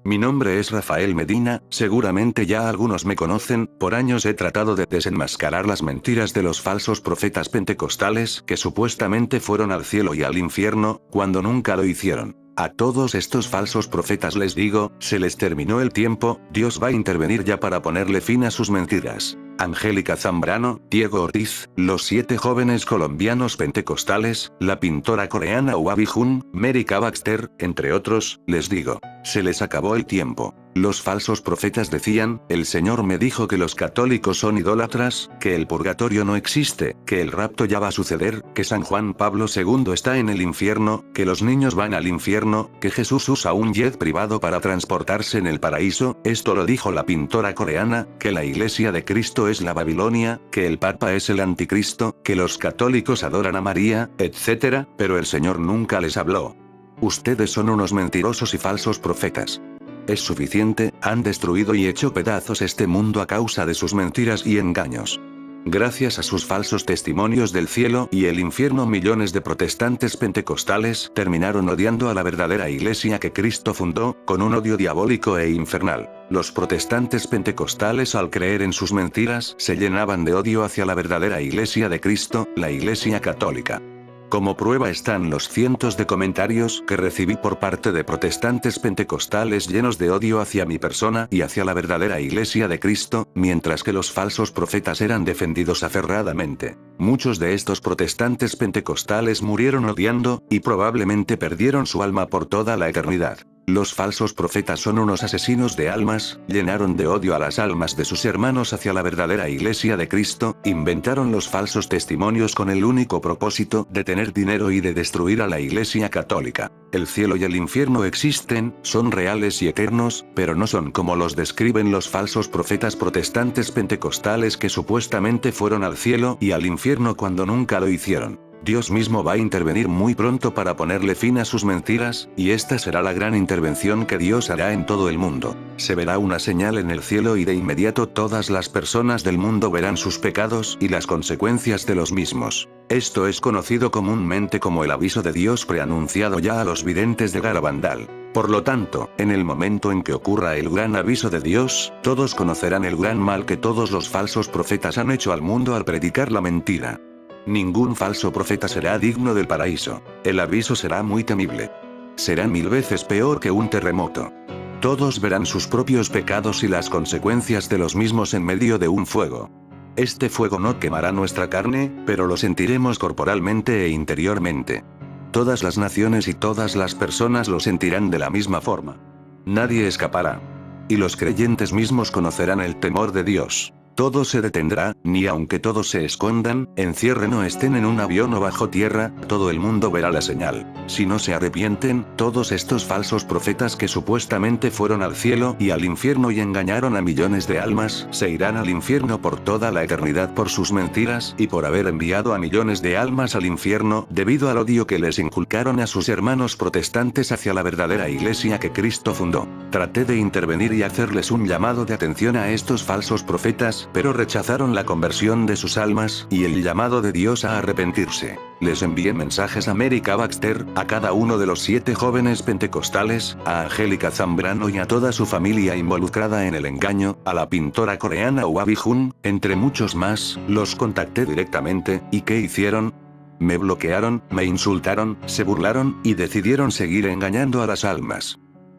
Mi nombre es Rafael Medina, seguramente ya algunos me conocen, por años he tratado de desenmascarar las mentiras de los falsos profetas pentecostales que supuestamente fueron al cielo y al infierno, cuando nunca lo hicieron. A todos estos falsos profetas les digo, se les terminó el tiempo, Dios va a intervenir ya para ponerle fin a sus mentiras. Angélica Zambrano, Diego Ortiz, los 7 jóvenes colombianos pentecostales, la pintora coreana Wabi Jun, Mary K. Baxter, entre otros, les digo, se les acabó el tiempo. Los falsos profetas decían, el Señor me dijo que los católicos son idólatras, que el purgatorio no existe, que el rapto ya va a suceder, que San Juan Pablo II está en el infierno, que los niños van al infierno, que Jesús usa un jet privado para transportarse en el paraíso, esto lo dijo la pintora coreana, que la Iglesia de Cristo es la Babilonia, que el Papa es el Anticristo, que los católicos adoran a María, etc., pero el Señor nunca les habló. Ustedes son unos mentirosos y falsos profetas. Es suficiente, han destruido y hecho pedazos este mundo a causa de sus mentiras y engaños. Gracias a sus falsos testimonios del cielo y el infierno, millones de protestantes pentecostales terminaron odiando a la verdadera iglesia que Cristo fundó, con un odio diabólico e infernal. Los protestantes pentecostales, al creer en sus mentiras, se llenaban de odio hacia la verdadera iglesia de Cristo, la Iglesia Católica. Como prueba están los cientos de comentarios que recibí por parte de protestantes pentecostales llenos de odio hacia mi persona y hacia la verdadera Iglesia de Cristo, mientras que los falsos profetas eran defendidos aferradamente. Muchos de estos protestantes pentecostales murieron odiando, y probablemente perdieron su alma por toda la eternidad. Los falsos profetas son unos asesinos de almas, llenaron de odio a las almas de sus hermanos hacia la verdadera Iglesia de Cristo, inventaron los falsos testimonios con el único propósito de tener dinero y de destruir a la Iglesia Católica. El cielo y el infierno existen, son reales y eternos, pero no son como los describen los falsos profetas protestantes pentecostales que supuestamente fueron al cielo y al infierno cuando nunca lo hicieron. Dios mismo va a intervenir muy pronto para ponerle fin a sus mentiras, y esta será la gran intervención que Dios hará en todo el mundo. Se verá una señal en el cielo y de inmediato todas las personas del mundo verán sus pecados y las consecuencias de los mismos. Esto es conocido comúnmente como el aviso de Dios preanunciado ya a los videntes de Garabandal. Por lo tanto, en el momento en que ocurra el gran aviso de Dios, todos conocerán el gran mal que todos los falsos profetas han hecho al mundo al predicar la mentira. Ningún falso profeta será digno del paraíso. El aviso será muy temible. Será 1000 veces peor que un terremoto. Todos verán sus propios pecados y las consecuencias de los mismos en medio de un fuego. Este fuego no quemará nuestra carne, pero lo sentiremos corporalmente e interiormente. Todas las naciones y todas las personas lo sentirán de la misma forma. Nadie escapará. Y los creyentes mismos conocerán el temor de Dios. Todo se detendrá, ni aunque todos se escondan, encierren o estén en un avión o bajo tierra, todo el mundo verá la señal. Si no se arrepienten, todos estos falsos profetas que supuestamente fueron al cielo y al infierno y engañaron a millones de almas, se irán al infierno por toda la eternidad por sus mentiras y por haber enviado a millones de almas al infierno, debido al odio que les inculcaron a sus hermanos protestantes hacia la verdadera iglesia que Cristo fundó. Traté de intervenir y hacerles un llamado de atención a estos falsos profetas, pero rechazaron la conversión de sus almas y el llamado de Dios a arrepentirse. Les envié mensajes a Mary K. Baxter, a cada uno de los 7 jóvenes pentecostales, a Angélica Zambrano y a toda su familia involucrada en el engaño, a la pintora coreana Wabi Jun, entre muchos más. Los contacté directamente, ¿y qué hicieron? Me bloquearon, me insultaron, se burlaron, y decidieron seguir engañando a las almas.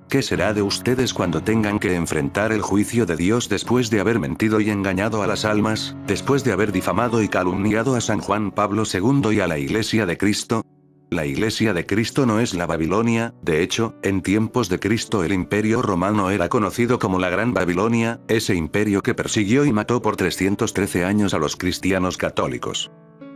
¿Qué será de ustedes cuando tengan que enfrentar el juicio de Dios después de haber mentido y engañado a las almas, después de haber difamado y calumniado a San Juan Pablo II y a la Iglesia de Cristo? La Iglesia de Cristo no es la Babilonia, de hecho, en tiempos de Cristo el Imperio Romano era conocido como la Gran Babilonia, ese imperio que persiguió y mató por 313 años a los cristianos católicos.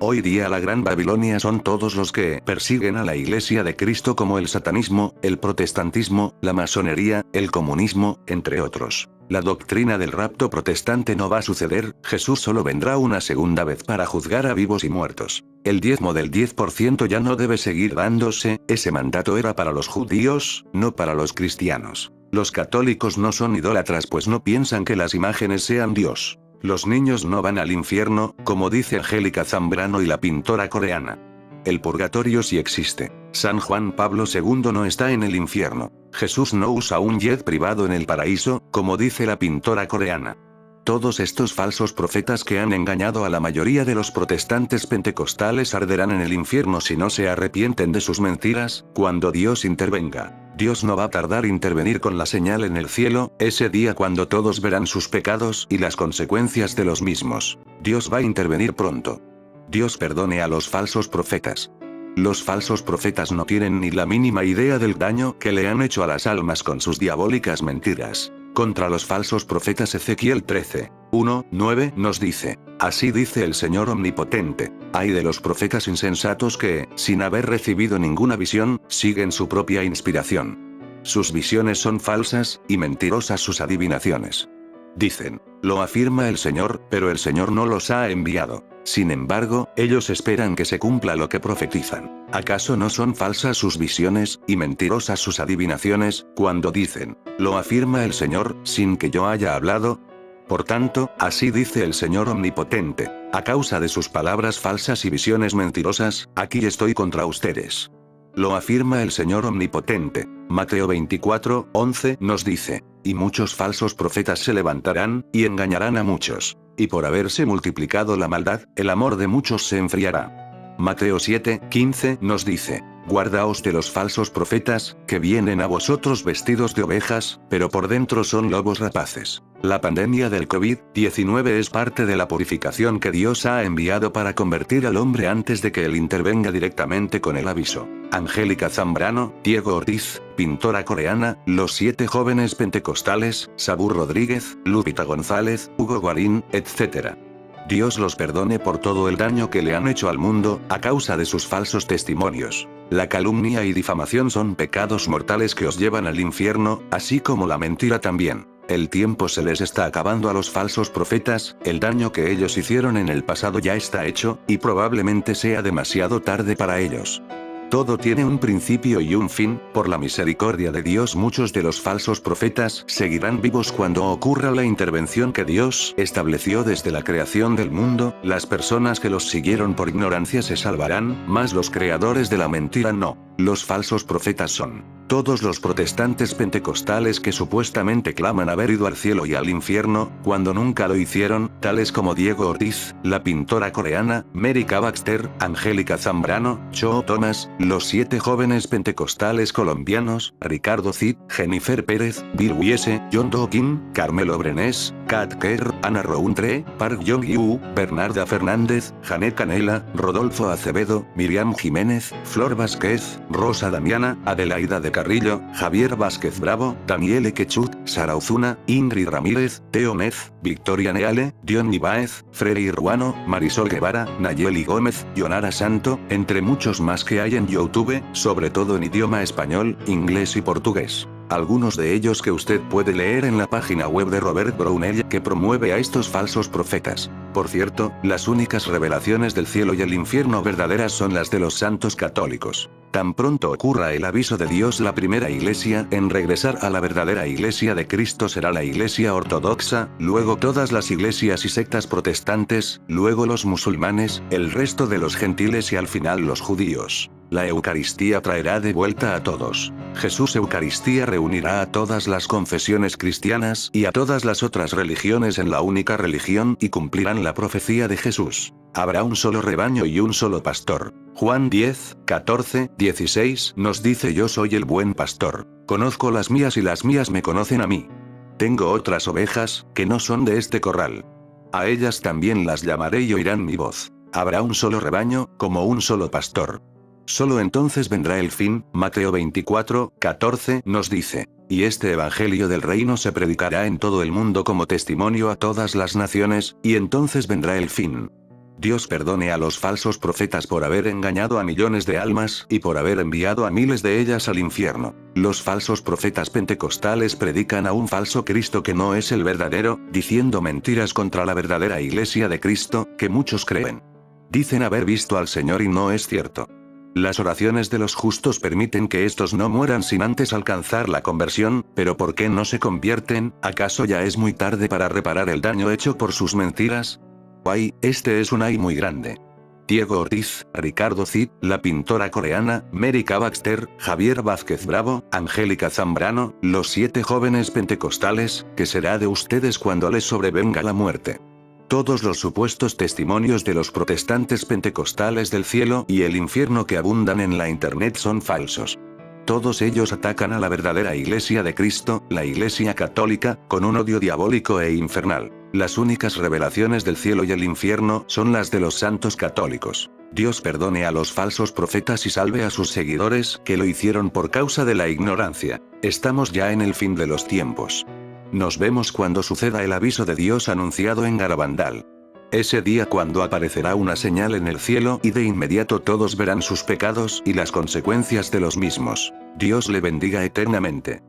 Hoy día la Gran Babilonia son todos los que persiguen a la Iglesia de Cristo, como el satanismo, el protestantismo, la masonería, el comunismo, entre otros. La doctrina del rapto protestante no va a suceder, Jesús solo vendrá una segunda vez para juzgar a vivos y muertos. El diezmo del 10% ya no debe seguir dándose, ese mandato era para los judíos, no para los cristianos. Los católicos no son idólatras pues no piensan que las imágenes sean Dios. Los niños no van al infierno, como dice Angélica Zambrano y la pintora coreana. El purgatorio sí existe. San Juan Pablo II no está en el infierno. Jesús no usa un jet privado en el paraíso, como dice la pintora coreana. Todos estos falsos profetas que han engañado a la mayoría de los protestantes pentecostales arderán en el infierno si no se arrepienten de sus mentiras, cuando Dios intervenga. Dios no va a tardar en intervenir con la señal en el cielo, ese día cuando todos verán sus pecados y las consecuencias de los mismos. Dios va a intervenir pronto. Dios perdone a los falsos profetas. Los falsos profetas no tienen ni la mínima idea del daño que le han hecho a las almas con sus diabólicas mentiras. Contra los falsos profetas Ezequiel 13, 1, 9 nos dice: así dice el Señor Omnipotente, ay de los profetas insensatos que, sin haber recibido ninguna visión, siguen su propia inspiración. Sus visiones son falsas, y mentirosas sus adivinaciones. Dicen, lo afirma el Señor, pero el Señor no los ha enviado. Sin embargo, ellos esperan que se cumpla lo que profetizan. ¿Acaso no son falsas sus visiones, y mentirosas sus adivinaciones, cuando dicen, lo afirma el Señor, sin que yo haya hablado? Por tanto, así dice el Señor Omnipotente, a causa de sus palabras falsas y visiones mentirosas, aquí estoy contra ustedes. Lo afirma el Señor Omnipotente. Mateo 24, 11 nos dice, y muchos falsos profetas se levantarán, y engañarán a muchos. Y por haberse multiplicado la maldad, el amor de muchos se enfriará. Mateo 7, 15 nos dice, guardaos de los falsos profetas, que vienen a vosotros vestidos de ovejas, pero por dentro son lobos rapaces. La pandemia del COVID-19 es parte de la purificación que Dios ha enviado para convertir al hombre antes de que él intervenga directamente con el aviso. Angélica Zambrano, Diego Ortiz, pintora coreana, los 7 jóvenes pentecostales, Sabur Rodríguez, Lupita González, Hugo Guarín, etc. Dios los perdone por todo el daño que le han hecho al mundo, a causa de sus falsos testimonios. La calumnia y difamación son pecados mortales que os llevan al infierno, así como la mentira también. El tiempo se les está acabando a los falsos profetas, el daño que ellos hicieron en el pasado ya está hecho, y probablemente sea demasiado tarde para ellos. Todo tiene un principio y un fin, por la misericordia de Dios muchos de los falsos profetas seguirán vivos cuando ocurra la intervención que Dios estableció desde la creación del mundo, las personas que los siguieron por ignorancia se salvarán, mas los creadores de la mentira no. Los falsos profetas son todos los protestantes pentecostales que supuestamente claman haber ido al cielo y al infierno, cuando nunca lo hicieron, tales como Diego Ortiz, la pintora coreana, Mary K. Baxter, Angélica Zambrano, Cho Thomas, los 7 jóvenes pentecostales colombianos, Ricardo Cid, Jennifer Pérez, Bill Wiese, John Doe Kim, Carmelo Brenes, Kat Kerr, Ana Rountree, Park Jong-yu, Bernarda Fernández, Janet Canela, Rodolfo Acevedo, Miriam Jiménez, Flor Vázquez, Rosa Damiana, Adelaida de Carrillo, Javier Vázquez Bravo, Daniel Quechut, Sara Ozuna, Ingrid Ramírez, Teo Mez, Victoria Neale, Dion Ibáez, Freddy Ruano, Marisol Guevara, Nayeli Gómez, Yonara Santo, entre muchos más que hay en YouTube, sobre todo en idioma español, inglés y portugués. Algunos de ellos que usted puede leer en la página web de Robert Brownell que promueve a estos falsos profetas. Por cierto, las únicas revelaciones del cielo y el infierno verdaderas son las de los santos católicos. Tan pronto ocurra el aviso de Dios, la primera iglesia en regresar a la verdadera iglesia de Cristo será la iglesia ortodoxa, luego todas las iglesias y sectas protestantes, luego los musulmanes, el resto de los gentiles y al final los judíos. La Eucaristía traerá de vuelta a todos. Jesús Eucaristía reunirá a todas las confesiones cristianas y a todas las otras religiones en la única religión y cumplirán la profecía de Jesús. Habrá un solo rebaño y un solo pastor. Juan 10, 14, 16 nos dice: yo soy el buen pastor. Conozco las mías y las mías me conocen a mí. Tengo otras ovejas, que no son de este corral. A ellas también las llamaré y oirán mi voz. Habrá un solo rebaño, como un solo pastor. Solo entonces vendrá el fin. Mateo 24, 14 nos dice: y este evangelio del reino se predicará en todo el mundo como testimonio a todas las naciones, y entonces vendrá el fin. Dios perdone a los falsos profetas por haber engañado a millones de almas y por haber enviado a miles de ellas al infierno. Los falsos profetas pentecostales predican a un falso Cristo que no es el verdadero, diciendo mentiras contra la verdadera iglesia de Cristo, que muchos creen. Dicen haber visto al Señor y no es cierto. Las oraciones de los justos permiten que estos no mueran sin antes alcanzar la conversión, pero ¿por qué no se convierten? ¿Acaso ya es muy tarde para reparar el daño hecho por sus mentiras? ¡Ay, este es un ay muy grande! Diego Ortiz, Ricardo Cid, la pintora coreana, Mary K. Baxter, Javier Vázquez Bravo, Angélica Zambrano, los 7 jóvenes pentecostales, ¿qué será de ustedes cuando les sobrevenga la muerte? Todos los supuestos testimonios de los protestantes pentecostales del cielo y el infierno que abundan en la internet son falsos. Todos ellos atacan a la verdadera Iglesia de Cristo, la Iglesia católica, con un odio diabólico e infernal. Las únicas revelaciones del cielo y el infierno son las de los santos católicos. Dios perdone a los falsos profetas y salve a sus seguidores, que lo hicieron por causa de la ignorancia. Estamos ya en el fin de los tiempos. Nos vemos cuando suceda el aviso de Dios anunciado en Garabandal. Ese día cuando aparecerá una señal en el cielo y de inmediato todos verán sus pecados y las consecuencias de los mismos. Dios le bendiga eternamente.